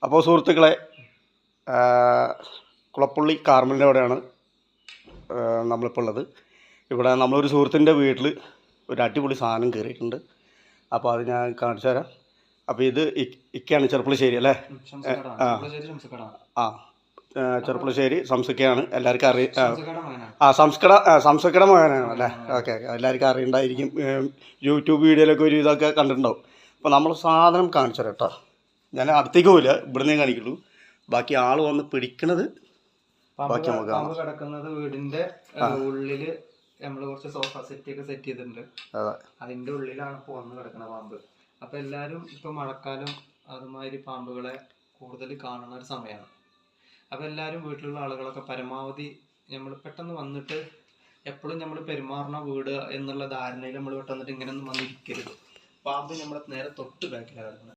അപ്പോൾ സുഹൃത്തുക്കളെ, കുളപ്പള്ളി കാർമലിൻ്റെ അവിടെയാണ് നമ്മളിപ്പോൾ ഉള്ളത്. ഇവിടെ നമ്മളൊരു സുഹൃത്തിൻ്റെ വീട്ടിൽ ഒരു അടിപൊളി സാധനം കയറിയിട്ടുണ്ട്. അപ്പോൾ അത് ഞാൻ കാണിച്ചു തരാം. അപ്പോൾ ഇത് ഇക്കയാണ്, ചെറുപ്പുളശ്ശേരി അല്ലേ? ചെറുപ്പുളശ്ശേരി സംസുക്കയാണ്, എല്ലാവർക്കും സംസുക്കട മകനാണ് അല്ലേ? ഓക്കെ, എല്ലാവർക്കും അറിയണ്ടായിരിക്കും. യൂട്യൂബ് വീഡിയോയിലൊക്കെ ഒരു ഇതൊക്കെ കണ്ടിട്ടുണ്ടാവും. അപ്പോൾ നമ്മൾ സാധനം കാണിച്ചു തരാം കേട്ടോ. ഞാൻ അടുത്തേക്ക് പോവില്ല, ഇവിടുന്നേ കാണിക്കുള്ളൂ. ബാക്കി ആൾ വന്ന് പിടിക്കണത് ബാക്കി നമുക്ക് കിടക്കുന്നത് വീടിന്റെ ഉള്ളില് നമ്മൾ കുറച്ച് സോഫ സെറ്റ് ഒക്കെ സെറ്റ് ചെയ്തിട്ടുണ്ട്. അതിന്റെ ഉള്ളിലാണ് ഇപ്പൊ വന്ന് കിടക്കുന്ന പാമ്പ്. അപ്പൊ എല്ലാരും ഇപ്പൊ മഴക്കാലം അതുമാതിരി പാമ്പുകളെ കൂടുതൽ കാണുന്ന ഒരു സമയമാണ്. അപ്പൊ എല്ലാരും വീട്ടിലുള്ള ആളുകളൊക്കെ പരമാവധി നമ്മൾ പെട്ടെന്ന് വന്നിട്ട് എപ്പോഴും നമ്മൾ പെരുമാറുന്ന വീട് എന്നുള്ള ധാരണയിൽ നമ്മൾ പെട്ടെന്നിട്ട് ഇങ്ങനെ ഒന്നും വന്നിരിക്കരുത്. പാമ്പ് നമ്മളെ നേരെ തൊട്ട് ബാക്കിലാണ് കിടക്കുന്നത്.